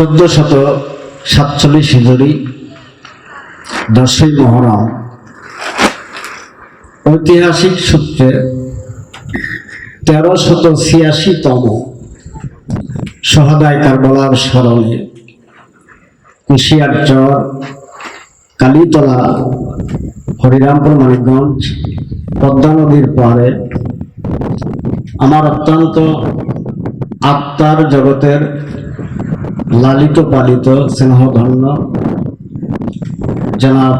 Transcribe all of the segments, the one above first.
1447 হিজরি 10ই মুহররম ঐতিহাসিক সূত্রে 1386তম শহাদায়ে কারবালার স্মরণে কুশিয়ারচর, কালীতলা, হরিরামপুর, মানিকগঞ্জ, পদ্মা নদীর পাড়ে আমার অত্যন্ত আত্মার জগতের লালিত পালিত স্নেহধন্য জনাব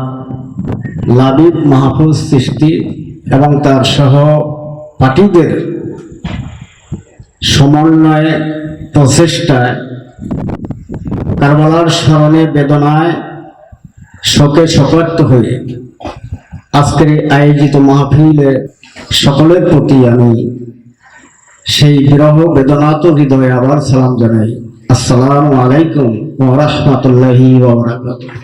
লাবিব মাহফুজ চিশতি এবং তার সহপাঠীদের সমন্বয়ে প্রচেষ্টায় কারবালার স্মরণে বেদনায় শোকে শোকার্ত হয়ে আজকের আয়োজিত মাহফিলে সকলের প্রতি আমি সেই বিরহ বেদনাত হৃদয়ে আবার সালাম জানাই। আসসালামু আলাইকুম ওয়া রাহমাতুল্লাহি ওয়া বারাকাতুহু।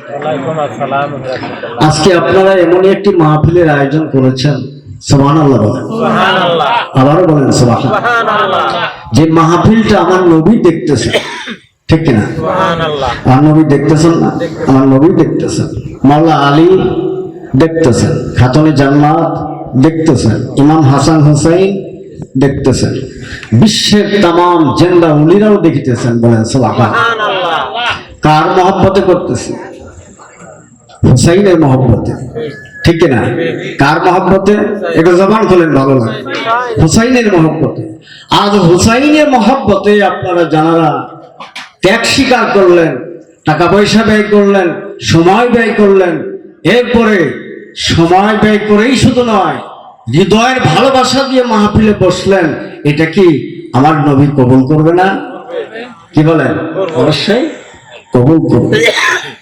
আজকে আপনারা এমনই একটি মাহফিলের আয়োজন করেছেন, সুবহানাল্লাহ বলেন, সুবহানাল্লাহ, আবারও বলেন সুবহানাল্লাহ। যে মাহফিলটা আমার নবী দেখতেছেন, ঠিক কিনা? সুবহানাল্লাহ। আমার নবী দেখতেছেন না? আমার নবী দেখতেছেন, মাওলা আলী দেখতেছেন, খাতুনে জান্নাত দেখতেছেন, ইমাম হাসান হুসাইন দেখতেছেন, বিশ্বের তামাম জিন্দা উলিরাও দেখিতেছেন। বলেন সুবহানাল্লাহ। কার মহব্বতে করতেছি? হুসাইনের মহব্বতে, ঠিক কিনা? কার মহব্বতে? একটু জবান খোলেন, ভালো লাগে। হুসাইনের মহব্বতে। আজ হুসাইনের মহব্বতে আপনারা জানারা ত্যাগ স্বীকার করলেন, টাকা পয়সা ব্যয় করলেন, সময় ব্যয় করলেন, এরপরে সময় ব্যয় করেই শুধু নয়, হৃদয়ের ভালোবাসা দিয়ে মাহফিলে বসলেন। এটা কি আমার নবী কবুল করবে না? কি বলেন? অবশ্যই কবুল করবে।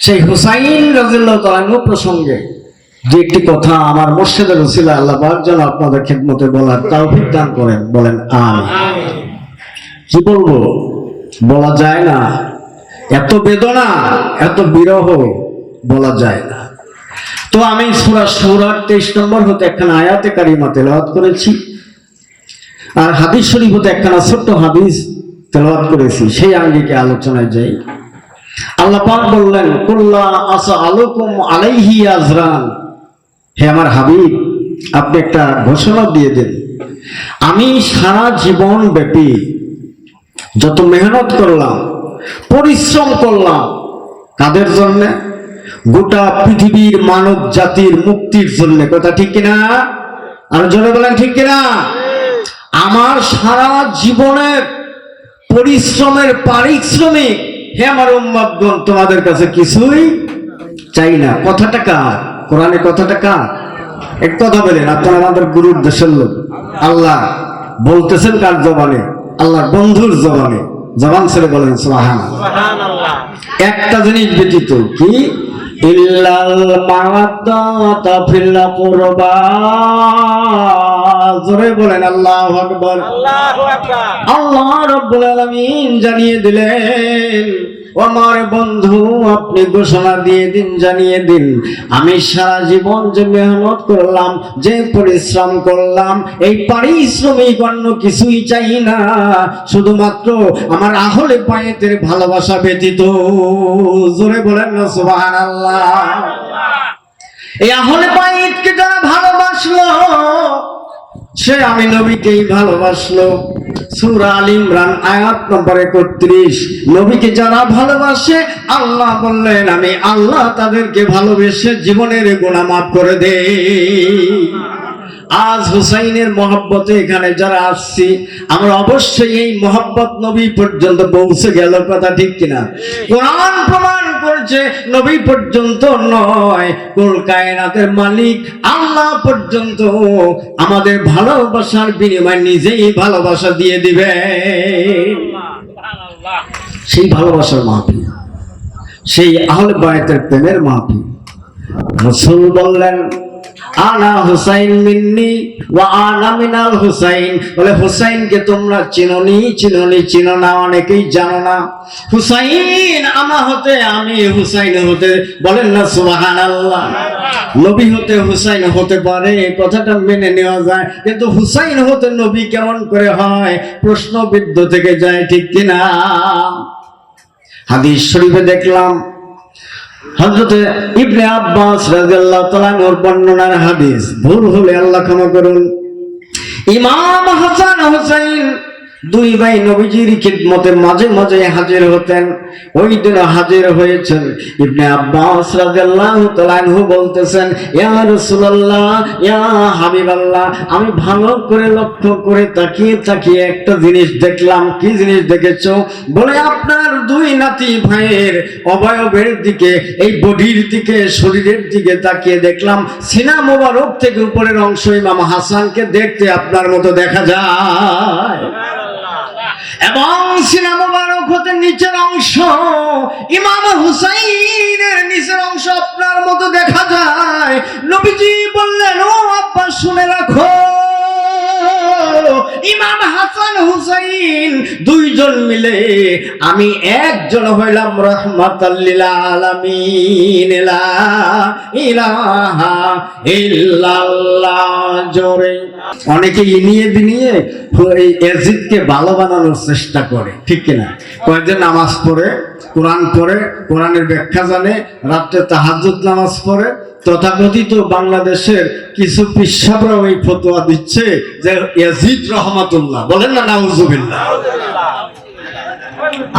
সেই হুসাইন রাদিয়াল্লাহু তাআলা আনহু প্রসঙ্গে যে একটি কথা আমার মুর্শিদের ওসিলা আল্লাহ পাক যেন আপনাদের খিদমতে বলার তৌফিক দান করেন। বলেন আমিন। কি বলবো, বলা যায় না, এত বেদনা, এত বিরহ বলা যায় না। তো আমি সূরা শুরার 23 নম্বর হতে একখানা আয়াতে কারিমা তেলাওয়াত করেছি, আর হাদিস শরীফ হতে একখানা ছোট্ট হাদিস তেলাওয়াত করেছি। সেই আঙ্গিকে আলোচনায় যাই। আল্লাহ পাক বললেন, কুল্লা আসআলুকুম আলাইহি আজরান, হে আমার হাবিব, আপনি একটা ঘোষণা দিয়ে দেন, আমি সারা জীবন ব্যাপী যত মেহনত করলাম, পরিশ্রম করলাম, কাদের জন্য? গোটা পৃথিবীর মানব জাতির মুক্তির জন্য। কথা ঠিক কিনা? আর জোরে বলেন ঠিক কিনা? আমার সারা জীবনের পরিশ্রমের পারিশ্রমিক, হে আমার উম্মতগণ, তোমাদের কাছে কিছুই চাই না। কথাটা কার? কোরআনে কথাটা কার? এক কথা বলেন, আপনারা আমাদের গুরুর দেশের লোক, আল্লাহ বলতেছেন কার জবানে? আল্লাহর বন্ধুর জবানে। জবান ছেড়ে বলেন সুবহানাল্লাহ। একটা জিনিস ব্যতীত, কি? ইল্লাল মাওয়াদ্দাতা ফিল কুরবা। জোরে বলেন আল্লাহু আকবার। আল্লাহু আকবার। আল্লাহ রাব্বুল আলামিন জানিয়ে দিলেন, ও আমার বন্ধু, আপনি ঘোষণা দিয়ে দিন, জানিয়ে দিন, আমি সারা জীবন যে মেহনত করলাম, যে পরিশ্রম করলাম, এই পারিশ্রমিক অন্য কিছুই চাই না, শুধুমাত্র আমার আহলে বায়তের ভালোবাসা ব্যতীত। জোরে বলেন না সুবহানাল্লাহ। এই আহলে বায়তকে যারা ভালোবাসলো, সে আমি নবীকেই ভালোবাসলো। সূরা আল ইমরান আয়াত নম্বর 31। নবীকে যারা ভালোবাসে, আল্লাহ বললেন, আমি আল্লাহ তাদেরকে ভালোবেসে জীবনের গুনাহ মাফ করে দেই। আজ হুসাইনের মহব্বতে এখানে যারা আসছি, আমরা অবশ্যই এই মহব্বত নবী পর্যন্ত পৌঁছে গেল। কথা ঠিক কিনা? কোরআন প্রমাণ করছে নবী পর্যন্ত নয়, কুল কায়নাতের মালিক আল্লাহ পর্যন্ত আমাদের ভালোবাসার বিনিময়ে নিজেই ভালোবাসা দিয়ে দিবে। সেই ভালোবাসার মাহফিল, সেই আহলে বায়তের প্রেমের মাহফিল। রাসূল বললেন, আনা হুসাইন মিন্নি ওয়া আনা মিনাল হুসাইন। বলে হুসাইনকে তোমরা চিনোনি, চিনো না, অনেকেই জানো না। হুসাইন আমার হতে, আমি হুসাইন হতে। বলেন না সুবহানাল্লাহ। নবী হতে হুসাইন হতে পারে, কথাটা মেনে নেওয়া যায়, কিন্তু হুসাইন হতে নবী কেমন করে হয়? প্রশ্নবিদ্ধ থেকে যায়, ঠিক কিনা? হাদিস শরীফে দেখলাম হযরতে ইবনে আব্বাস রাদিয়াল্লাহু তাআলা এর বর্ণনার হাদিস, ভুল হলে আল্লাহ ক্ষমা করুন। ইমাম হাসান হুসাইন দুই ভাই নবীজির খিদমতে মাঝে মাঝে হাজির হতেন। ওই দিন হাজির হয়েছেন। ইবনে আব্বাস রাদিয়াল্লাহু তাআলা আনহু বলতেছেন, ইয়া রাসূলুল্লাহ, ইয়া হাবিবাল্লাহ, আমি ভালো করে লক্ষ্য করে তাকিয়ে তাকিয়ে একটা জিনিস দেখলাম। কি জিনিস দেখেছো? বলে, আপনার দুই নাতি ভাইয়ের অবয়বের দিকে, এই বডির দিকে, শরীরের দিকে তাকিয়ে দেখলাম সিনা মোবারক থেকে উপরের অংশ ইমাম হাসানকে দেখতে আপনার মতো দেখা যায়, এবং সিনা মোবারক হতে নিচের অংশ ইমাম হুসাইনের নিচের অংশ আপনার মতো দেখা যায়। নবীজি বললেন, ও আব্বা শুনে রাখো, ইমাম হাসান হুসাইন দুইজন মিলে আমি একজন হইলাম রাহমাতাল লিল আলামিন, লা ইলাহা ইল্লাল্লাহ। জোরে অনেকে ইনিয়ে বিনিয়ে এই ইয়াজিদকে ভালো বানানোর চেষ্টা করে, ঠিক কিনা? কয়েকদিন নামাজ পড়ে, কোরআন পড়ে, কোরআনের ব্যাখ্যা জানে, রাত্রে তাহাজ্জুদ নামাজ পড়ে। তথাকথিত বাংলাদেশের কিছু পিসাবরা ওই ফতোয়া দিচ্ছে যে ইয়াজিদ রহমাতুল্লাহ, বলেন না নাউজুবিল্লাহ।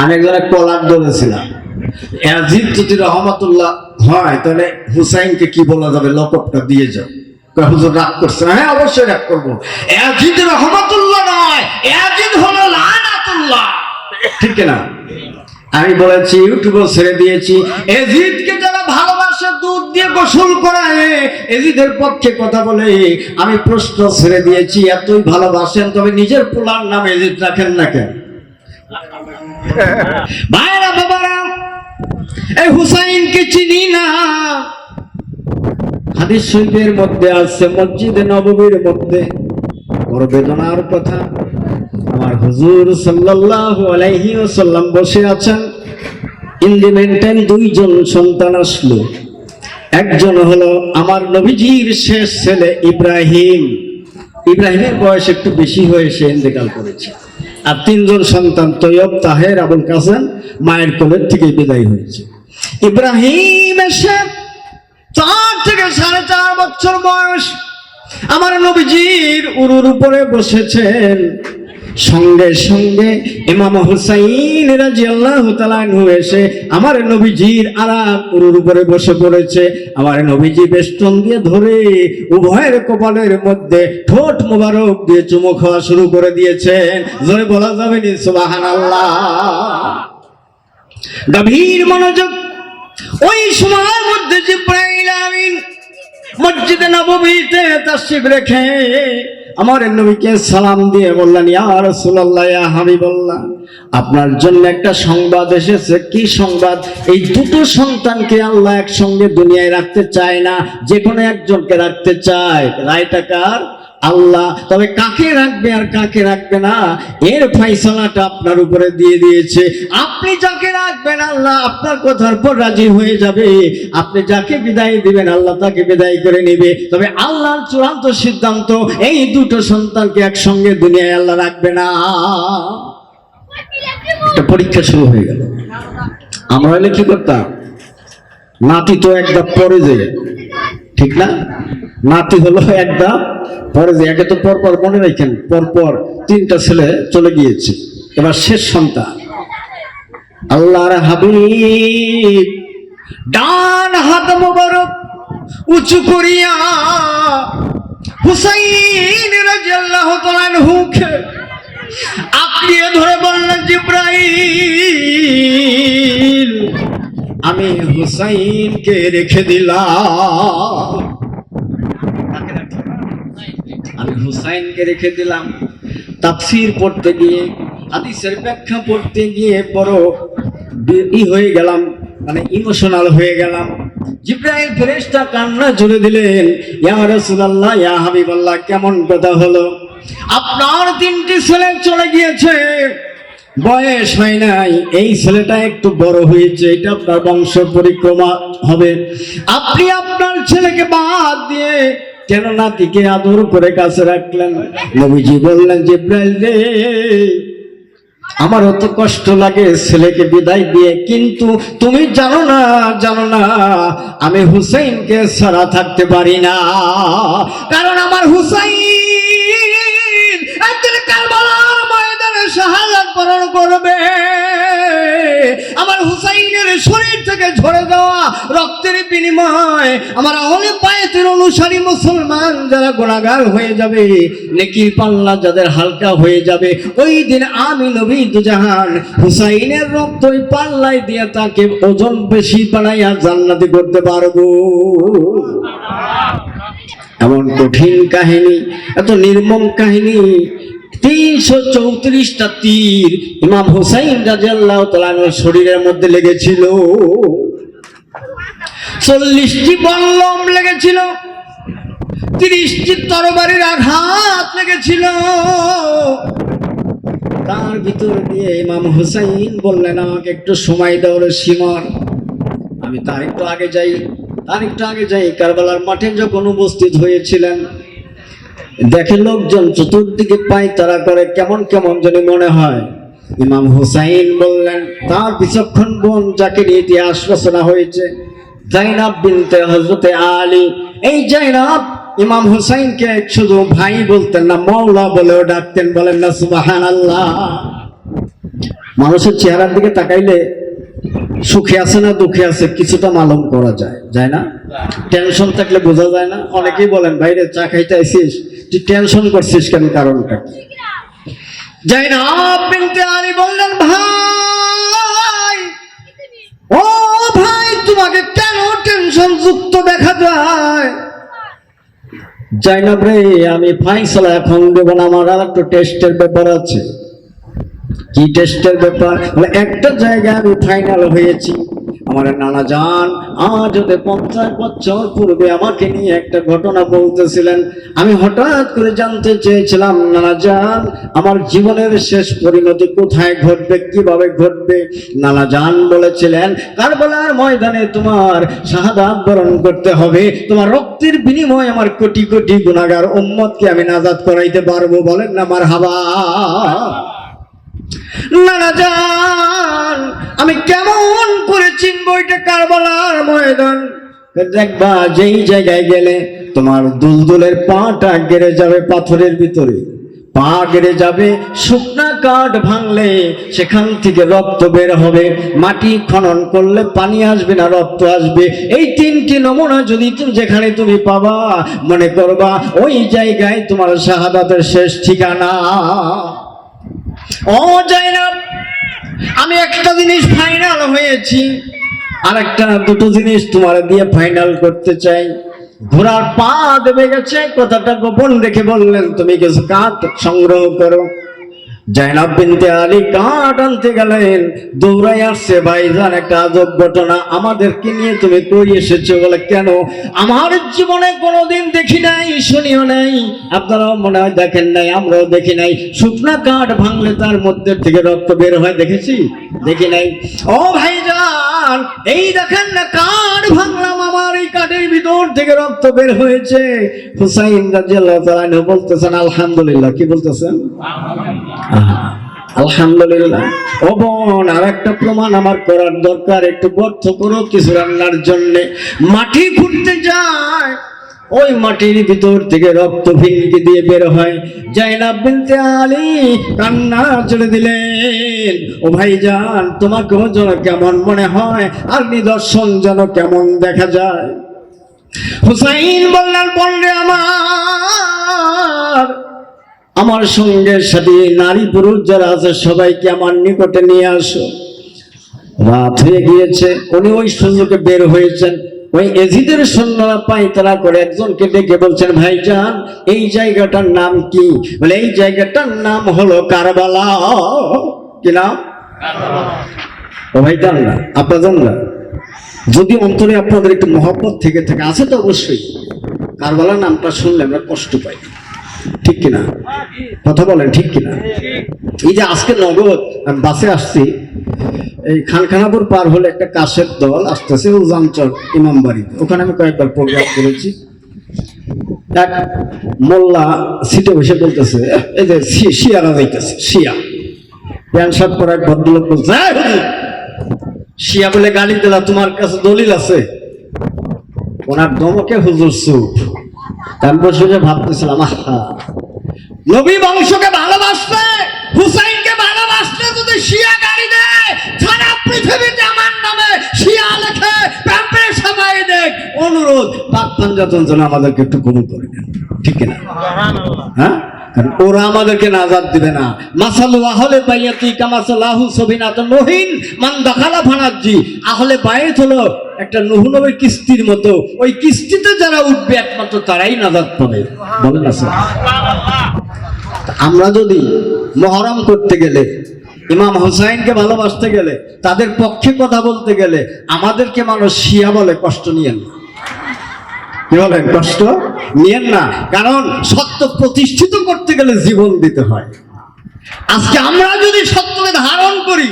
আমি একজনের কলার ধরেছিলাম, ইয়াজিদ যদি রহমাতুল্লাহ হয় তাহলে হুসাইনকে কি বলা যাবে? লকবটা দিয়ে যাও। হুজুর রাগ করছে? হ্যাঁ, অবশ্যই রাগ করবো। ইয়াজিদ রহমাতুল্লাহ নয়, ইয়াজিদ হলো লানাতুল্লাহ, ঠিক কিনা? আমি বলেছি, ইউটিউবে ছেড়ে দিয়েছি, ইয়াজিদকে যারা ভালোবাসে দুধ দিয়ে গোসল করায়, ইয়াজিদের পক্ষে কথা বলে আমি প্রশ্ন ছেড়ে দিয়েছি, এতই ভালোবাসেন তবে নিজের পোলার নাম ইয়াজিদ রাখেন না কেন? ভাইরা বাবারা, এই হুসাইনকে চিনি না। হাদিস শরীফের মধ্যে আছে, মসজিদে নববীর মধ্যে বড় বেদনার কথা, আমার হুজুর সাল্লাল্লাহু আলাইহি ওয়াসাল্লাম বসে আছেন। ইন্ডিপেন্ডেন্ট দুইজন সন্তান আসলো। একজন হলো আমার নবীজির শেষ ছেলে ইব্রাহিম। ইব্রাহিমের বয়স একটু বেশি হয়ে সে ইন্তেকাল করেছে। আর তিনজন সন্তান তৈয়ব, তাহের, আবুল কাসেম মায়ের কোলের থেকে বিদায় হয়েছে। ইব্রাহিম এসে 4 থেকে 4.5 বছর বয়স আমার নবীজির উরুর উপরে বসেছেন। সঙ্গে সঙ্গে ইমাম হুসাইন রাদিয়াল্লাহু তাআলা আনহু এসে আমার নবীজির আরাক উরুর উপরে বসে পড়েছে। আমার নবীজি বেষ্টন দিয়ে ধরে উভয়ের কপালের মধ্যে ঠোঁট মোবারক দিয়ে চুমু খাওয়া শুরু করে দিয়েছেন। জোরে বলা যাবে না সুবহানাল্লাহ? গভীর মনোযোগ। ওই সময়ের মধ্যে জিবরাইল আমিন মসজিদে নববীতে তাশরীফ রেখে আমার নবীকে সালাম দিয়ে বললেন, ইয়া রাসূলুল্লাহ, ইয়া হাবিবাল্লাহ, আপনার জন্য একটা সংবাদ এসেছে। কি সংবাদ? এই দুটো সন্তানকে আল্লাহ একসঙ্গে দুনিয়ায় রাখতে চায় না, যে কোনো একজনকে রাখতে চায়। রায়টা কার? আল্লাহ। তবে কাকে রাখবে আর কাকে রাখবে না এর ফয়সালাটা আপনার উপরে দিয়ে দিয়েছে। আপনি যাকে রাখবেন আল্লাহ আপনার কথার পর রাজি হয়ে যাবে, আপনি যাকে বিদায় দিবেন আল্লাহ তাকে বিদায় করে নেবে। তবে আল্লাহর চূড়ান্ত সিদ্ধান্ত, এই দুটো সন্তানকে একসঙ্গে দুনিয়ায় আল্লাহ রাখবে না। একটা পরীক্ষা শুরু হয়ে গেল। আমরা হলে কি করতাম? নাতি তো একটা পরে যায়, ঠিক না? নাতি হলো একটা পরে যে, একে তো পরপর মনে রাখেন, পরপর 3টা ছেলে চলে গিয়েছে। এবার শেষ সন্তান আল্লাহর হাবিব ডান হাত মোবারক উঁচু করিয়া হুসাইন রাদিয়াল্লাহু তাআলা আনহুকে আঁকড়িয়ে ধরে বললেন, জিবরাইল, আমি হুসাইনকে রেখে দিলাম। আমি হুসাইনকে রেখে দিলাম। তাফসীর পড়তে গিয়ে, হাদিসের ব্যাখ্যা পড়তে গিয়ে বড় হয়ে গেলাম, মানে ইমোশনাল হয়ে গেলাম। জিবরাইল ফেরেশতা কান্না জুড়ে দিলেন, ইয়া রাসূলুল্লাহ, ইয়া হাবিবাল্লাহ, কেমন কথা হলো? আপনার 3টি ছেলে চলে গিয়েছে, বয়স হয় নাই, এই ছেলেটা একটু বড় হয়েছে, এটা আপনার বংশ পরিক্রমা হবে। আপনি আপনার ছেলেকে বাদ দিয়ে কেন নাতিকে আদর করে কাছে রাখলেন? নবীজি বললেন, জিবরাইল রে, আমার অত কষ্ট লাগে ছেলেকে বিদায় দিয়ে, কিন্তু তুমি জানো না আমি হুসাইনকে ছাড়া থাকতে পারি না। কারণ আমার হুসাইন একদিন কারবালার ময়দানে শাহাদাত বরণ করবে। আমার হুসাইনের শরীর থেকে ঝরে যাওয়া রক্তের বিনিময় আমার আহলে বায়তের অনুসারী মুসলমান যারা গুনাহগার হয়ে যাবে, নেকির পাল্লা যাদের হালকা হয়ে যাবে, ওই দিন আমি নবী দুজাহান হুসাইনের রক্ত ওই পাল্লায় দিয়ে তাকে ওজন বেশি বানাইয়া জান্নাতি করতে পারবো। এমন কঠিন কাহিনী, এত নির্মম কাহিনী। 334টা তীর ইমাম হুসাইন রাদিয়াল্লাহু তাআলা আনহুর শরীরের মধ্যে লেগেছিল, 40টি বল্লম লেগেছিল, 30টি তরবারির আঘাত লেগেছিল। তার ভিতর দিয়ে ইমাম হুসাইন বললেন, আমাকে একটু সময় দাও রে সিমর, আমি তার একটু আগে যাই। কারবালার মাঠে যখন উপস্থিত হয়েছিলেন, দেখে লোকজন চতুর্দিকে পায়তারা করে, কেমন কেমন জানি মনে হয়। ইমাম হুসাইন বললেন, তার বিচক্ষণ বোন যাকে নিয়ে ইতিহাস রচনা হয়েছে, জাইনাব বিনতে হযরতে আলী। এই জাইনাব ইমাম হুসাইনকে শুধু ভাই বলতেন না, মওলা বলেও ডাকতেন। বলেন না সুবহানাল্লাহ। মানুষের চেহারার দিকে তাকাইলে সুখে আছে না দুঃখে আছে কিছুটা মালুম করা যায় না? টেনশন থাকলে বোঝা যায় না? অনেকেই বলেন, ভাইরে চা খাইতে আইছিস, তুই টেনশন করছিস কেন, কারণটা কি? জাইনাব বিনতে আলী বললেন, ভাই, ও ভাই, তোমাকে কেন টেনশন যুক্ত দেখা যায়? জাইনাব রে, আমি ফাইসালা এখন দেব না, আমার আর একটু টেস্টের ব্যাপার আছে। কি টেস্টের ব্যাপার? একটা জায়গায় আমি ফাইনাল হয়েছি। আমার নানা জান আজ হতে 50 বছর পূর্বে আমাকে নিয়ে একটা ঘটনা বলতেছিলেন। আমি হঠাৎ করে জানতে চেয়েছিলাম, নানা জান, আমার জীবনের শেষ পরিণতি কোথায় ঘটবে, কিভাবে ঘটবে? নানা জান বলেছিলেন, কারবালার ময়দানে তোমার শাহাদাত বরণ করতে হবে, তোমার রক্তের বিনিময়ে আমার কোটি কোটি গুনাহগার উম্মতকে আমি নাজাত করাইতে পারবো। বলেন না মারহাবা। নানা জান, আমি কেমন করে চিনবো এটা কারবালার ময়দান? দেখবা, যেই জায়গায় গেলে তোমার দুলদুলের পাটা গেড়ে যাবে, পাথরের ভিতরে পা গেড়ে যাবে, শুকনা কাঠ ভাঙলে সেখান থেকে রক্ত বের হবে, মাটি খনন করলে পানি আসবে না, রক্ত আসবে। এই 3টি নমুনা যদি তুমি যেখানে তুমি পাবা, মনে করবা ওই জায়গায় তোমার শাহাদাতের শেষ ঠিকানা। ও জাইনাব, আমি একটা জিনিস ফাইনাল হয়েছি, আর দুটো জিনিস তোমার দিয়ে ফাইনাল করতে চাই। ঘোড়ার পা দেবে গেছে, কথাটা গোপন রেখে বললেন, তুমি কিছু কাঠ সংগ্রহ করো। জাইনাব বিনতে আলী কাঠ আনতে গেলেন, দৌড়াই আসছে, ভাইজান একটা আজব ঘটনা, আমাদেরকে নিয়ে তুমি কই এসেছো? বলে, কেন? আমার জীবনে কোনোদিন দেখি নাই, শুনিও নাই, আপনারাও মনে হয় দেখেন নাই, আমরাও দেখি নাই। শুকনা কাঠ ভাঙলে তার মধ্যে থেকে রক্ত বের হয়, দেখি নাই। ও ভাইজান, এই দেখেন না, কাঠ ভাঙলাম, আমার এই কাঠের ভিতর থেকে রক্ত বের হয়েছে। হুসাইন রাদিয়াল্লাহু তাআলা আনহু বলতেছেন, আলহামদুলিল্লাহ। কি বলতেছেন? আলহামদুলিল্লাহ। ও বোন, আর একটা প্রমাণ আমার করার দরকার, একটু গর্ত করো কিছু রান্নার জন্য। মাটি খুঁড়তে যায়, ওই মাটির ভিতর থেকে রক্ত ভিঙ্গি দিয়ে বের হয়। জাইনাব বিনতে আলী কান্না চলে দিলেন, ও ভাইজান, তোমাকেও যেন কেমন মনে হয়, আর নিদর্শন যেন কেমন দেখা যায়। হুসাইন বললেন, বললে আমার সঙ্গে সাথে নারী পুরুষ যারা আছে সবাইকে আমার নিকটে নিয়ে আসো। রাত হয়ে গিয়েছে, উনি ওই সুযোগে বের হয়েছেন। ওই এজিদের সৈন্যরা পায়তারা করে একজনকে ডেকে বলছেন, ভাইজান, এই জায়গাটার নাম কি? বলে, এই জায়গাটার নাম হলো কারবালা। কি নাম? ও ভাইজান না, আপনাদের না, যদি অন্তরে আপনাদের একটু মহব্বত থেকে থাকে, আছে তো অবশ্যই। কারবালা নামটা শুনলে আমরা কষ্ট পাই, ঠিক কিনা? কথা বলেন, ঠিক কিনা? এই যে আজকে নগদ আমি বাসে আসছি, এই খানখানাপুর পার হলে একটা কাশের দল আসতেছে উজামচর ইমামবাড়িতে, ওখানে আমি কয়েকবার প্রোগ্রাম করেছি। এক মোল্লা সিটে বসে বলতেছে, এই যে শিয়ারা যাইতেছে, শিয়া প্যান্ট শার্ট পরা এক ভদ্রলোক বলছে, "এই হুজুর, শিয়া বলে গালি দিলা, তোমার কাছে দলিল আছে?" ওনার ধমকে হুজুর চুপ। আমি বসে বসে ভাবতেছিলাম, আহা, নবী বংশকে ভালোবাসলে, হুসাইনকে ভালোবাসলে যদি শিয়া গালি দেয়, সারা পৃথিবীতে আমার নামে শিয়া লেখে, প্যাম্পের সবাই দেখ, অনুরোধ পাক পাঞ্জাতন যেন আমাদেরকে একটু কবুল করে দেন, ঠিক না? হ্যাঁ, কারণ ওরা আমাদেরকে নাজাত দিবে না। মাসালু আহলে বাইয়াতি কামাসালাহু সবিনাতুন নহিন মান দাখালা ফানাজি। আহলে বাইত হলো একটা নূহ নবীর কিস্তির মতো, ওই কিস্তিতে যারা উঠবে একমাত্র তারাই নাজাত পাবে, বলেন না সুবহানাল্লাহ। আমরা যদি মুহররম করতে গেলে, ইমাম হুসাইনকে ভালোবাসতে গেলে, তাদের পক্ষে কথা বলতে গেলে আমাদেরকে মানুষ শিয়া বলে, কষ্ট নিয়েন না। কি বলেন? কষ্ট নিয়েন না, কারণ সত্য প্রতিষ্ঠিত করতে গেলে জীবন দিতে হয়। আজকে আমরা যদি সত্যকে ধারণ করি,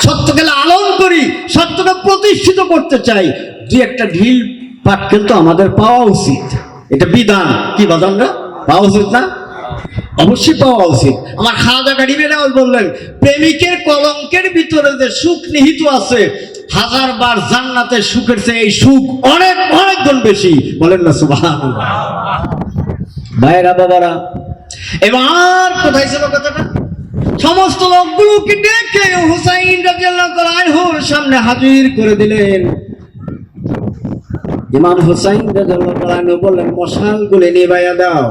সত্যকে লালন করি, সত্যকে প্রতিষ্ঠিত করতে চাই, দুই একটা ঢিল পাটকেল তো আমাদের পাওয়া উচিত। এটা বিধান, কি বাদানরা পাওয়া উচিত না? অবশ্যই পাওয়া উচিত। আমার খাজা গরিবে নওয়াজ বললেন, প্রেমিকের কলঙ্কের ভিতরে যে সুখ নিহিত আছে, হাজারবার জান্নাতের সুখের চেয়ে এই সুখ অনেক অনেক গুণ বেশি, বলেন না সুবহানাল্লাহ। ভাইরা বাবারা, এবার কোথায় ছিল কথাটা? সমস্ত লোকগুলোকে ডেকে হুসাইন রাদিয়াল্লাহু তাআলা আনহুর সামনে হাজির করে দিলেন। ইমাম হুসাইন রাদিয়াল্লাহু তাআলা আনহু বললেন, মশালগুলো নিভাইয়া দাও।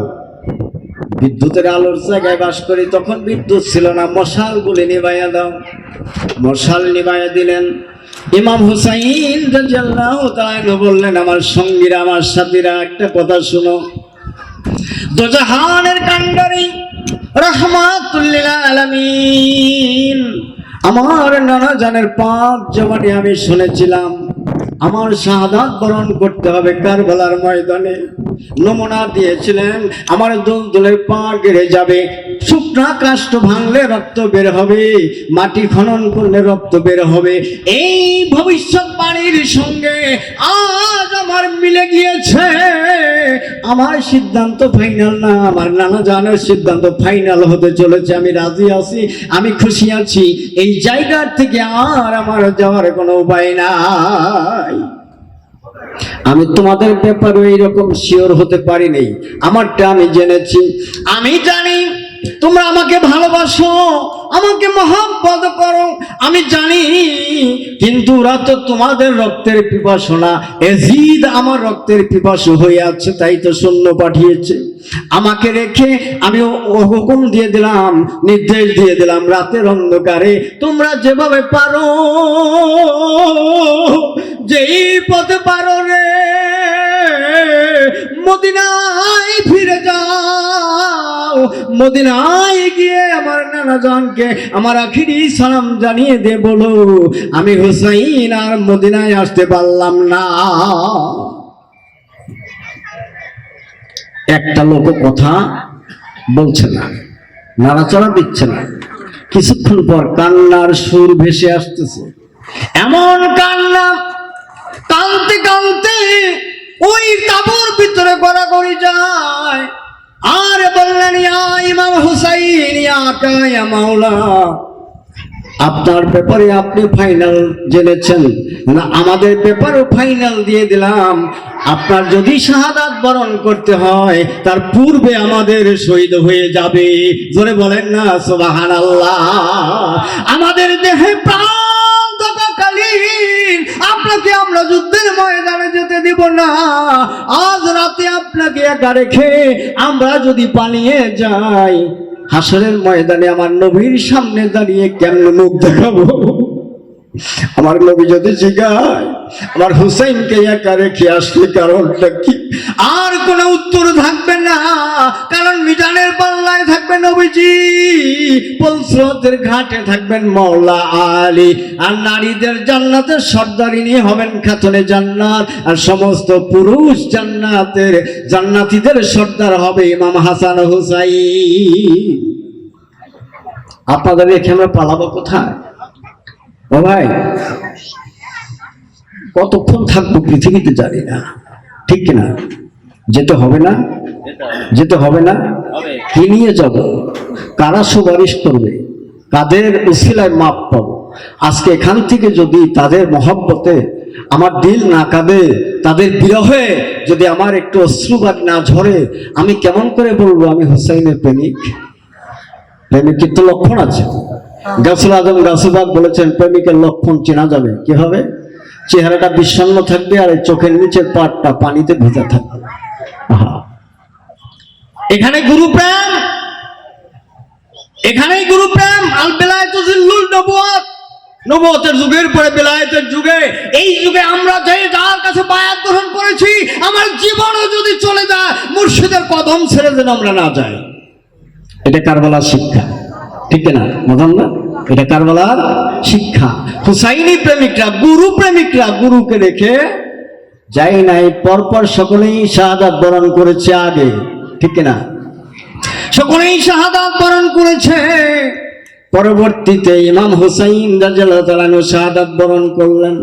বিদ্যুতের আলোর জায়গায় বাস করি, তখন বিদ্যুৎ ছিল না, মশালগুলো নিভাইয়া দাও। মশাল নিভাইয়া দিলেন। ইমাম হুসাইন রাদিয়াল্লাহু তাআলা আনহু বললেন, আমার সঙ্গীরা, আমার সাথীরা, একটা কথা শুনো। দোজাহানের কান্ডারি রাহমাতুল লিল আলামিন আমার নানা জানের পাক জবানে আমি শুনেছিলাম, আমার শাহাদাত বরণ করতে হবে কারবালার ময়দানে। নমুনা দিয়েছিলেন, আমার দুলদুলের পা গেড়ে যাবে, শুকনা কাষ্ঠ ভাঙলে রক্ত বের হবে, মাটি খনন করলে রক্ত বের হবে। এই ভবিষ্যৎবাণীর সঙ্গে আজ আমার মিলে গিয়েছে। আমার সিদ্ধান্ত ফাইনাল না, আমার নানা জানের সিদ্ধান্ত ফাইনাল হতে চলেছে। আমি রাজি আছি, আমি খুশি আছি। এই জায়গার থেকে আর আমার যাওয়ার কোনো উপায় নাই। আমি তোমাদের ব্যাপারে এইরকম শিওর হতে পারিনি, আমারটা আমি জেনেছি। আমি জানি তোমরা আমাকে ভালোবাসো, আমাকে মহব্বত করো, আমি জানি, কিন্তু ওরা তো তোমাদের রক্তের পিপাসু না। এজিদ আমার রক্তের পিপাসু হয়ে আছে, তাই তো সৈন্য পাঠিয়েছে। আমাকে রেখে আমি হুকুম দিয়ে দিলাম, নির্দেশ দিয়ে দিলাম, রাতের অন্ধকারে তোমরা যেভাবে পারো, যেই পথে পারো রে, মদিনায় ফিরে যাও। মদিনায় গিয়ে আমার নানা জানকে আমার আখিরি সালাম জানিয়ে দে, বলো আমি হুসাইন আর মদিনায় আসতে পারলাম না। একটা লোক কথা বলছে না, নাড়াচাড়া দিচ্ছে না। কিছুক্ষণ পর কান্নার সুর ভেসে আসতেছে। এমন কান্না, কানতে কানতে ওই তাবুর ভিতরে গড়াগড়ি যায়। আর বললেন, ইয়া ইমাম হুসাইন, ইয়া মাওলা, আপনার ব্যাপারে আপনি ফাইনাল জেনেছেন না, আমাদের ব্যাপারেও ফাইনাল দিয়ে দিলাম। আপনার যদি শাহাদাত বরণ করতে হয়, তার পূর্বে আমাদের শহীদ হয়ে যাবে। জোরে বলেন না সুবহানাল্লাহ। আমাদের দেহে প্রাণ থাকাকালীন আপনাকে আমরা যুদ্ধের ময়দানে যেতে দিব না। আজ রাতে আপনাকে একা রেখে আমরা যদি পালিয়ে যাই, হাসরের ময়দানে আমার নবীর সামনে দাঁড়িয়ে কেমন মুখ দেখাবো? আমার নবী যদি জিজ্ঞাসা আমার হুসাইনকে একা রেখে আসলে কারণটা কি, আর কোনো উত্তর থাকবে না। কারণ মিজানের পাল্লায় থাকবে নবীজি, পলসরাতের ঘাটে থাকবেন মাওলা আলী, আর নারীদের জান্নাতের সর্দারিনী হবেন খাতুনে জান্নাত, আর সমস্ত পুরুষ জান্নাতীদের সর্দার হবে ইমাম হাসান হুসাইন। আপনাদের রেখে আমরা পালাবো কোথায়? ও ভাই, কতক্ষণ থাকবো পৃথিবীতে জানি না, ঠিক কিনা? যেতে হবে না, যেতে হবে না। কি নিয়ে যাব? কারা সুপারিশ করবে? কাদের উসিলায় মাপ পাবো। আজকে এখান থেকে যদি তাদের মহব্বতে আমার দিল না কাঁদে, তাদের বিরহে যদি আমার একটু অশ্রুবাদ না ঝরে, আমি কেমন করে বলবো আমি হুসাইনের প্রেমিক? প্রেমিকের তো লক্ষণ আছে। গাছুল আজম গাছুবাগ বলেছেন প্রেমিকের লক্ষণ চেনা যাবে কিভাবে? চেহারাটা বিষণ্ণ থাকবে আর চোখের নিচের পাটটা পানিতে ভেজা থাকবে। এখানে গুরু প্রেম, এখানেই গুরু প্রেম। আল বেলায়েতু জিল্লুল নবুওয়াত, নবুওয়াতের যুগের পরে বেলায়েতের যুগে, এই যুগে আমরা যার কাছে বায়াত গ্রহণ করেছি, আমার জীবনও যদি চলে যায় মুর্শিদের কদম ছেড়ে যেন আমরা না যাই। এটা কারবালার শিক্ষা, ঠিক না মহান না? এটা কারবালার শিক্ষা। হুসাইনি প্রেমিকরা, গুরু প্রেমিকরা গুরুকে রেখে যাই নাই, পরপর সকলেই শাহাদাত বরণ করেছে আগে, ঠিক না? সকলেই শাহাদাত বরণ করেছে। পরবর্তীতে ইমাম হুসাইন রাদিয়াল্লাহু তাআলা শাহাদাত বরণ করলেন।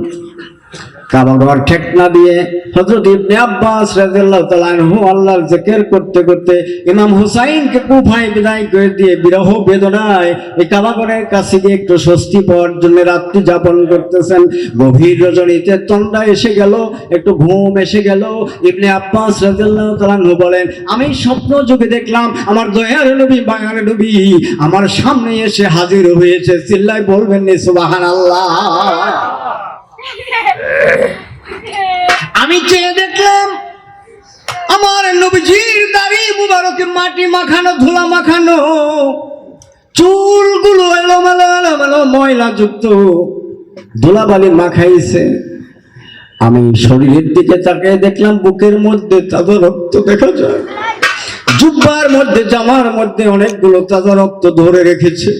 কাবাঘর ঠেকনা দিয়ে হযরত ইবনে আব্বাস রাদিয়াল্লাহু তাআলা আনহু আল্লাহর জিকির করতে করতে ইমাম হুসাইনকে কুফায় বিদায় করে দিয়ে বিরহ বেদনায় এই কাবাঘরের কাছে গিয়ে একটু স্বস্তি পাওয়ার জন্য রাত্রি যাপন করতেছেন। গভীর রজনীতে তন্দ্রা এসে গেল, একটু ঘুম এসে গেল। ইবনে আব্বাস রাদিয়াল্লাহু তাআলা আনহু বলেন, আমি স্বপ্ন যোগে দেখলাম আমার দয়ার নবী মায়ার নবী আমার সামনে এসে হাজির হয়েছে। চিল্লায় বলবেন না সুবহানাল্লাহ? আমি চেয়ে দেখলাম আমার নবীজির দাড়ি মুবারকে মাটি মাখানো, ধুলা মাখানো, চুলগুলো এলোমেলো এলোমেলো ময়লা যুক্ত, ধুলাবালি মাখাইছে। আমি শরীরের দিকে তাকিয়ে দেখলাম বুকের মধ্যে তাজা রক্ত দেখা যায়, জুব্বার মধ্যে জামার মধ্যে অনেকগুলো তাজা রক্ত ধরে রেখেছে।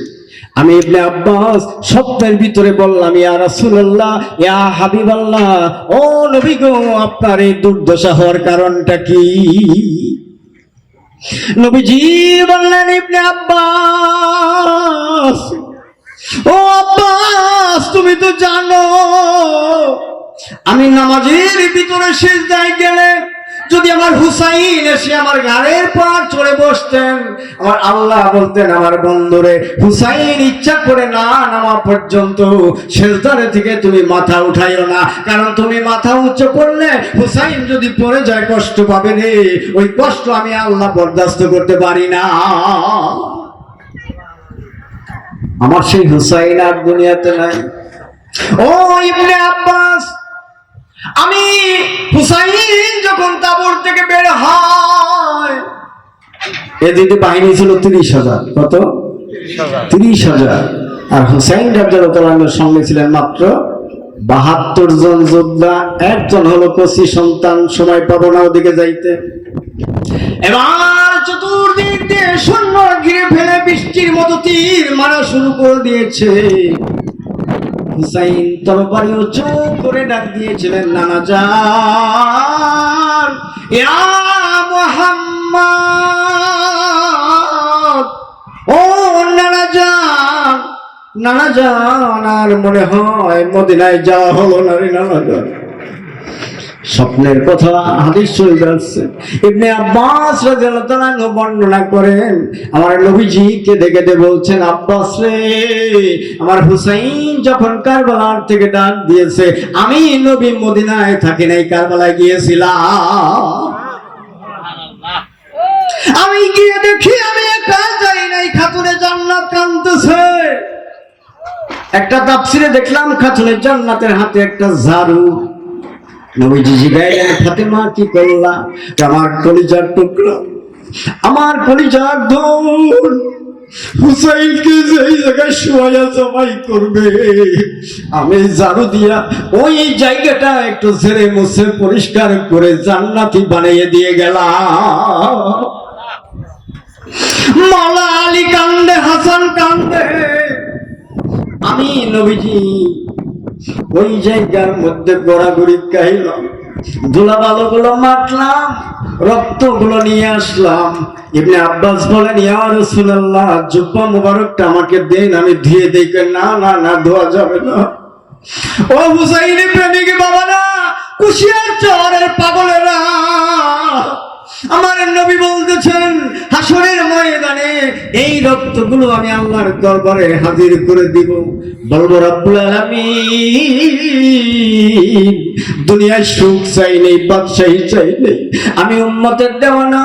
আমি ইবনে আব্বাস স্বপ্নের ভিতরে বললাম, ইয়া রাসূলুল্লাহ, ইয়া হাবিবাল্লাহ, ও নবী গো, আপনার এই দুর্দশা হওয়ার কারণটা কি? নবীজি বললেন, ইবনে আব্বাস, ও আব্বাস, তুমি তো জানো আমি নামাজের ভিতরে সিজদায় গেলে যদি আমার হুসাইন এসে আমার ঘাড়ের পর চড়ে বসতেন, আমার আল্লাহ বলতেন, আমার বন্ধুরে হুসাইন ইচ্ছা করে না নামা পর্যন্ত সিজদার থেকে তুমি মাথা উঠাইও না, কারণ তুমি মাথা উঁচু করলে হুসাইন যদি পড়ে যায় কষ্ট পাবে রে, ওই কষ্ট আমি আল্লাহ বরদাস্ত করতে পারি না। আমার সেই হুসাইন আর দুনিয়াতে নাই। ও ইবনে আব্বাস, আমি হুসাইন যখন তাবুর থেকে বের হয়, এদিকে বাহিনী ছিল 30,000। কত? 30,000। আর হুসাইন রাদিয়াল্লাহু তাআলার সঙ্গে ছিলেন মাত্র 72 জন যোদ্ধা। একজন হলো কচি সন্তান, সময় পাবো না ওদিকে যাইতে। এবার চতুর্দিক দিয়ে সৈন্য ঘিরে ফেলে বৃষ্টির মতো তীর মারা শুরু করে দিয়েছে। হুসাইন তরবারি উঁচু করে ডাক দিয়েছিলেন, নানা জান, ইয়া মুহাম্মদ, ও নানা জান, নানা জান। আর মনে হয় মদিনায় যাওয়া হলো না রে নানা জান। স্বপ্নের কথা হাদিস শরীফে আছে। ইবনে আব্বাস রাদিয়াল্লাহু তাআলা বর্ণনা করেন, আমার নবীজি কেঁদে কেঁদে বলছেন, আব্বাস রে, আমার হুসাইন যখন কারবালার থেকে ডাক দিয়েছে, আমি নবী মদিনায় থাকি নাই, কারবালায় গিয়েছিলাম। আমি গিয়ে দেখি আমি একা যাই নাই, খাতুনে জান্নাত কাঁদতেছে। একটা তাফসীরে দেখলাম খাতুনে জান্নাতের হাতে একটা ঝাড়ু। নবীজি জিগাইলেন, ফাতেমা কি করলা? আমার কলিজার টুকরা, আমার কলিজার ধন হুসাইনকে যেই জায়গায় শোয়া জবাই করবে, আমি ঝাড়ু দিয়া ওই জায়গাটা একটু ঝেড়ে মুছে পরিষ্কার করে জান্নাতি বানিয়ে দিয়ে গেলাম। মাওলা আলী কান্দে, হাসান কান্দে। আমি নবীজি ওই জায়গার মধ্যে গড়াগড়ি খাইলাম, ধুলাবালু গুলো মাখলাম, রক্ত গুলো নিয়ে আসলাম। ইবনে আব্বাস বলেন, ইয়া রাসূলুল্লাহ, জুব্বা মুবারকটা আমাকে দেন, আমি ধুয়ে দেই। না না না, ধোয়া যাবে না। ও হুসাইনি প্রেমিক বাবারা, কুশিয়ার চরের পাগলেরা, আমার নবী বলতেছেন হাসরের ময়দানে এই রক্তগুলো আমি আল্লাহর দরবারে হাজির করে দিব, বলবো রব্বুল আলামিন দুনিয়ায় সুখ চাই নেই, বাদশাহী চাই নেই, আমি উম্মতের দেওয়ানা,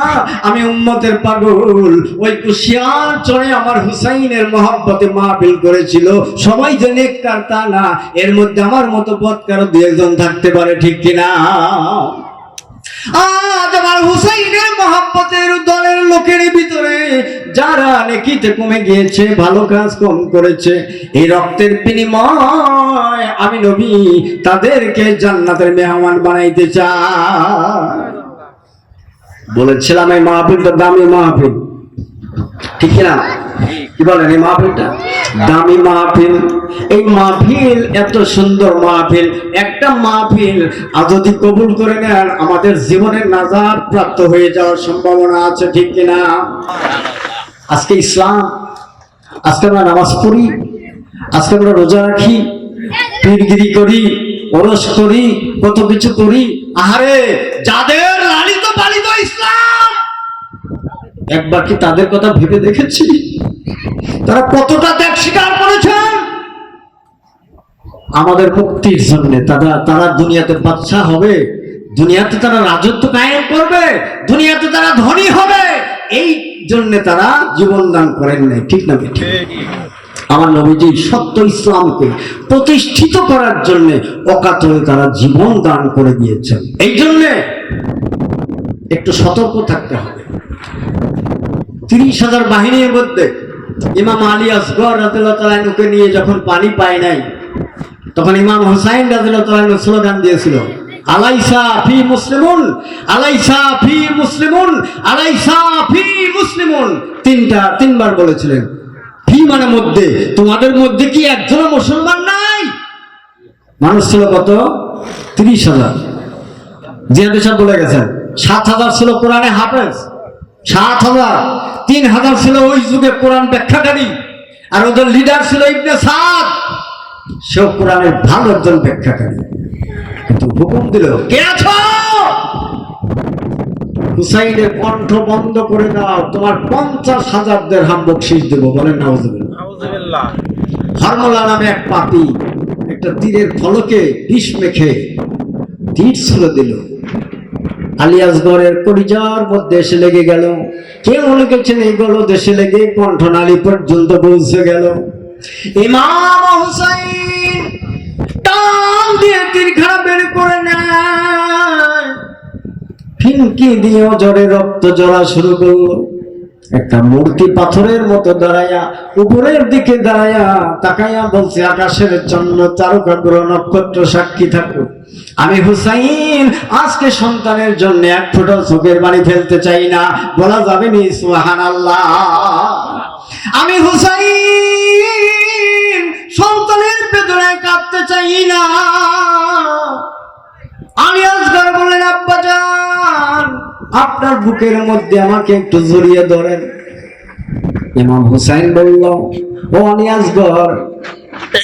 আমি উম্মতের পাগল। ওই কুশিয়ার চড়ে আমার হুসাইনের মহব্বতে মাহফিল করেছিল, সবাই যে নেককার তা না, এর মধ্যে আমার মতো বদকার দু একজন থাকতে পারে, ঠিক কিনা? আজ আমার হুসাইনের মহব্বতের দলের লোকের ভিতরে যারা নেকিতে কমে গিয়েছে, ভালো কাজ কম করেছে, এই রক্তের বিনিময় আমি নবী তাদেরকে জান্নাতের মেহমান বানাইতে চাই। বলেছিলাম এই মাহফিলটা দামি মাহফিল, ঠিক না? কি বলেন, এই মাহফিলটা দামি মাহফিল। এই মাহফিল এত সুন্দর মাহফিল, একটা মাহফিল আর যদি কবুল করে নেন আমাদের জীবনের নাজাত প্রাপ্ত হয়ে যাওয়ার সম্ভাবনা আছে, ঠিক কিনা? আজকে ইসলাম, আজকে আমরা নামাজ পড়ি, আজকে আমরা রোজা রাখি, পীরগিরি করি, ওরস করি, কত কিছু করি। আহারে, যাদের লালিত পালিত ইসলাম, একবার কি তাদের কথা ভেবে দেখেছি তারা কতটা ত্যাগ স্বীকার করেছেন আমাদের মুক্তির জন্য? তারা দুনিয়াতে বাদশা হবে, দুনিয়াতে তারা রাজত্ব কায়েম করবে, দুনিয়াতে তারা ধনী হবে, এই জন্য তারা জীবন দান করেন নাই, ঠিক না? ঠিক। আমার নবীজি সত্য ইসলামকে প্রতিষ্ঠিত করার জন্য অকাতরে তারা জীবন দান করে দিয়েছেন। এই জন্যে একটু সতর্ক থাকতে হবে। 30,000 বাহিনীর মধ্যে ইমাম আলী আসগর রাদিয়াল্লাহু তাআলা আনহুকে নিয়ে যখন পানি পায় নাই, তখন ইমাম হুসাইন রাদিয়াল্লাহু তাআলা আনহু স্লোগান দিয়েছিল, আলাইসা ফি মুসলিমুন, আলাইসা ফি মুসলিমুন, আলাইসা ফি মুসলিমুন। তিনবার বলেছিলেন। ফি মানে মধ্যে, তোমাদের মধ্যে কি একজন মুসলমান নাই? মানুষ ছিল কত? 30,000। জিয়াদ সাহেব বলে গেছেন 7,000 ছিল কোরআনে হাফেজ, 7,000। 3,000 ছিল ওই যুগে কোরআন ব্যাখ্যাকারী, আর ওদের লিডার ছিল ইবনে সাদ, সেও কোরআনের ভালো একজন ব্যাখ্যাকারী। কিন্তু হুকুম দিল, কে আছো? হুসাইনের কণ্ঠ বন্ধ করে দাও, তোমার 50,000 দিরহাম বকশিশ দেবো। বলেন নাউজুবিল্লাহ। হরমলা নামে এক পাপী একটা তীরের ফলকে বিষ মেখে তীর ছুঁড়ে দিল, আলী আসগরের কলিজার মধ্যে এসে লেগে গেল। কে মনে করছেন এইগুলো দেশে লেগে কণ্ঠনালী পর্যন্ত পৌঁছে গেল। ইমাম হুসাইন টান দিয়ে তীরখানা বের করে নেয়, ফিনকি দিয়ে জোরে রক্ত ঝরা শুরু করলো। একটা মূর্তি পাথরের মতো দাঁড়াইয়া, উপরের দিকে দাঁড়াইয়া তাকাইয়া বলছে, আকাশের চন্দ্র তারকা গ্রহ নক্ষত্র সাক্ষী থাকুক, আমি হুসাইন আজকে সন্তানের জন্য এক ফোঁটা চোখের পানি ফেলতে চাই না। বলা যাবে নি সুবহানাল্লাহ? আমি হুসাইন সন্তানের বেদনায় কাঁদতে চাই না। আমি আসগর বললেন, আব্বাজান আপনার বুকের মধ্যে আমাকে একটু জড়িয়ে ধরেন। ইমাম হুসাইন বলল, ও আলী আসগর,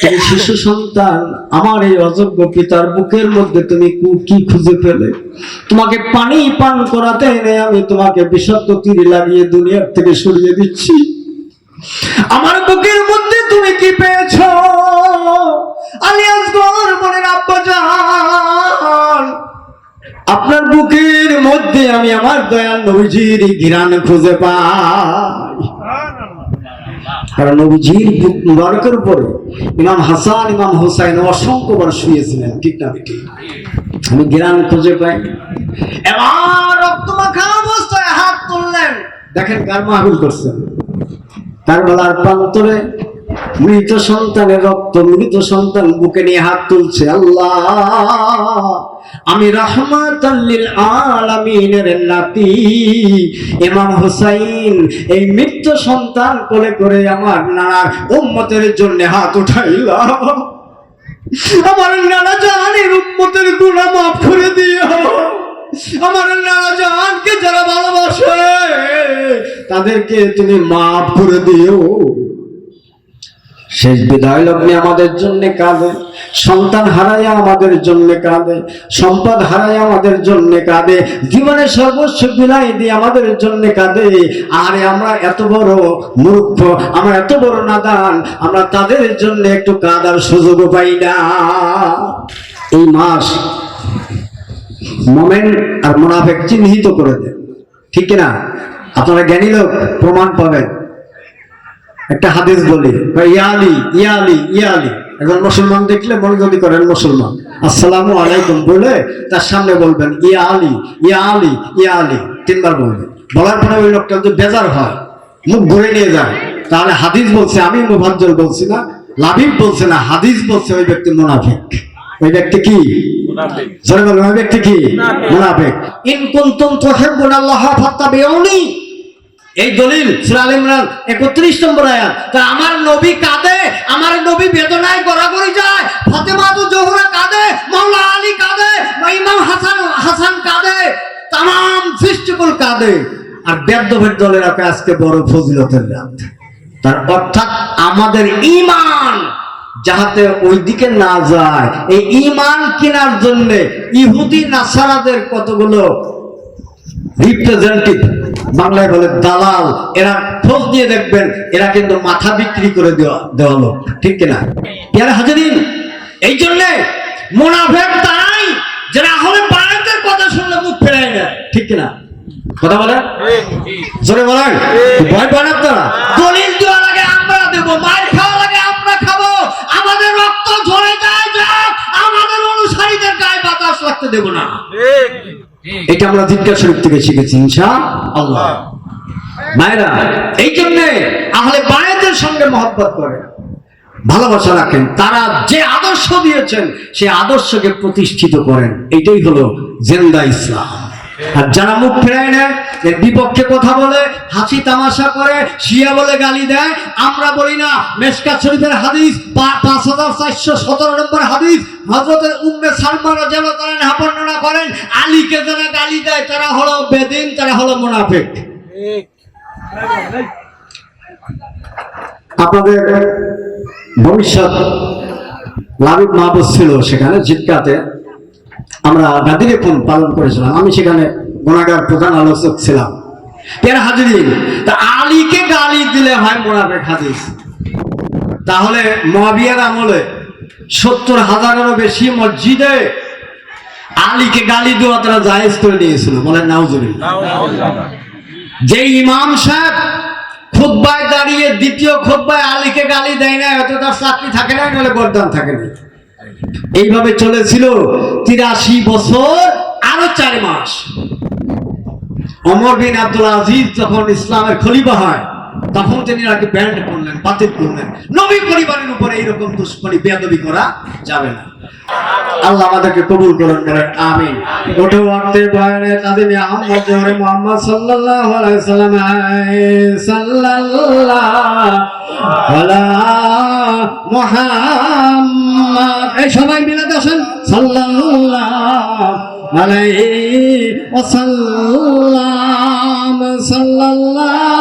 তুমি শিশু সন্তান, আমার এই অযোগ্য পিতার বুকের মধ্যে তুমি কি খুঁজে পেলে? তোমাকে পানি পান করাতে এনে আমি তোমাকে বিষাক্ত তীর লাগিয়ে দুনিয়ার থেকে সরিয়ে দিচ্ছি। আমার বুকের মধ্যে তুমি কি পেয়েছো? আলী আসগর বলেন, আব্বাজান আপনার বুকের মধ্যে আমি আমার দয়াল নবীজির ঘিরান খুঁজে পাই। কারণ নবীজির বুক মুবারকের উপরে ইমাম হাসান ইমাম হুসাইন অসংখ্যবার শুয়েছিলেন, ঠিক না? ঠিক। আমি ঘিরান খুঁজে পাই। এবার রক্তমাখা অবস্থায় হাত তুললেন, দেখেন কার মাহফিল করছেন। কারবালার প্রান্তরে মৃত সন্তানের রক্ত, মৃত সন্তান বুকে নিয়ে হাত তুলছে। আল্লাহ, আমি রাহমাতাল লিল আলামিনের নাতি ইমাম হুসাইন এই মৃত সন্তান কোলে করে আমার নানার উম্মতের জন্য হাত উঠাইলাম। আমার নানা জানের উম্মতের গুনাহ মাফ করে দিও। আমার নানা জানকে যারা ভালোবাসে তাদেরকে তুমি মাফ করে দিও। শেষ বিদায় লগ্নে আমাদের জন্য কাঁদে, সন্তান হারাইয়া আমাদের জন্য কাঁদে, সম্পদ হারাইয়া আমাদের জন্য কাঁদে, জীবনের সর্বস্ব বিলাই দিয়ে আমাদের জন্য কাঁদে। আরে আমরা এত বড় মূর্খ, আমরা এত বড় নাদান, আমরা তাদের জন্য একটু কাঁদার সুযোগ পাই না। এই মাস মোমেন আর মুনাফিক চিহ্নিত করে দেয়, ঠিক না? আপনারা জ্ঞানী লোক প্রমাণ পাবেন। একটা হাদিস বলি, ইয়ালি ইয়ালি ইয়ালি, একজন মুসলমান দেখলে মনোযোগী করেন, মুসলমান আসসালামু আলাইকুম বলে তার সামনে বলবেন ইয়া আলী ইয়া আলী ইয়া আলী, 3 বার বলবেন। বলার পরে ওই লোকটা যদি বেজার হয়, মুখ ঘুরে নিয়ে যায়, তাহলে হাদিস বলছে, আমি মুফাজ্জল বলছি না, লাবিব বলছে না, হাদিস বলছে ওই ব্যক্তি মুনাফিক। ওই ব্যক্তি কি? জোরে বলুন, ওই ব্যক্তি কি? মুনাফিক। ইন কুনতুম তুহিব্বুনাল্লাহ ফাত্তাবিউনি, এই দলিল সূরা আলে ইমরান 31 নম্বর আয়াত। তা আমার নবী কাঁদে, আমার নবী বেদনায় গড়াগড়ি যায়, ফাতেমা তো জোহরা কাঁদে, মাওলা আলী কাঁদে, ইমাম হাসান কাঁদে, तमाम সৃষ্টিকুল কাঁদে। আর বেদ্যভেদ দলের আজকে বড় ফজিলতের রাত। তার অর্থাৎ আমাদের ঈমান যাহাতে ওই দিকে না যায়, এই ঈমান কেনার জন্য ইহুদি নাসারাদের কতগুলো রিপ্রেজেন্টেটিভ, বাংলায় বলে দালাল, এরা খোঁজ দিয়ে দেখবেন, এরা কিন্তু মাথা বিক্রি করে দেওয়া লোক, ঠিক কিনা? পেয়ারে হাজিরিন, এই জন্য মুনাফিক তারাই যারা আহলে বায়াতের কথা শুনলে মুখ ফেরায় না, ঠিক কিনা? কথা বলেন, জোরে বলেন, ভয় পান আপনারা? দলিল দেওয়া লাগে আমরা দেবো, মার খাওয়া লাগে আমরা খাবো, আমাদের রক্ত ঝরে যায় যাক, আমাদের অনুসারীদের গায়ে বাতাস লাগতে দেব না। এটা আমরা জিজ্ঞাসা শরীফ থেকে শিখেছি ইনশাআল্লাহ। মায়েরা, এই জন্য আহলে বায়াতের সঙ্গে মহব্বত করে, ভালোবাসা রাখেন, তারা যে আদর্শ দিয়েছেন সেই আদর্শকে প্রতিষ্ঠিত করেন, এটাই হলো জিন্দা ইসলাম। আর যারা মুখ ফেরায় নেয়, এর বিপক্ষে কথা বলে, হাসি তামাশা করে, শিয়া বলে গালি দেয়, আমরা বলি না। মেশকাত শরীফের হাদিস 5417 নম্বর হাদিস, হযরত উম্মে সালমা রাদিয়াল্লাহু আনহা বর্ণনা করেন, আলীকে যারা গালি দেয় তারা হলো বেদিন, তারা হলো মুনাফিক। আপনাদের ভবিষ্যৎ লাবিব মাহবুব ছিল সেখানে জিটকাতে, আমরা গাদিরে কোন পালন করেছিলাম, আমি সেখানে গুনাহগার প্রধান আলোচক ছিলাম। পেয়ারে হাজিরিন, তা আলীকে গালি দিলে হয় মুনাফিক হাদিস, তাহলে মুআবিয়ার আমলে 70,000-এরও বেশি মসজিদে আলীকে গালি দেওয়া তারা জায়েজ করে নিয়েছিল, বলেন নাউজুবিল্লাহ। যে ইমাম সাহেব খুতবায় দাঁড়িয়ে দ্বিতীয় খুতবায় আলীকে গালি দেয় না, হয়তো তার চাকরি থাকে না, নাহলে গর্দান থাকে না। এইভাবে চলেছিল 83 বছর আরো 4 মাস। ওমর বিন আব্দুল আজিজ যখন ইসলামের খলিফা হয়, তখন তিনি নাকি ব্যান্ড করলেন, বাতিল করলেন, নবী পরিবারের উপরে এইরকম দুশ্মনী বেয়াদবি করা যাবে না। আল্লাহ আমাদেরকে কবুল করুন, বলেন আমিন। ওঠে ওয়াক্তে বয়ানে তাজিমে আহমদ জোহরে মুহাম্মদ সাল্লাল্লাহু আলাইহি ওয়াসাল্লাম, সাল্লাল্লাহু আলা মুহাম্মদ, এই সবাই মিলে আসেন, সাল্লাল্লাহু আলাইহি ওয়াসাল্লাম, সাল্লাল্লাহু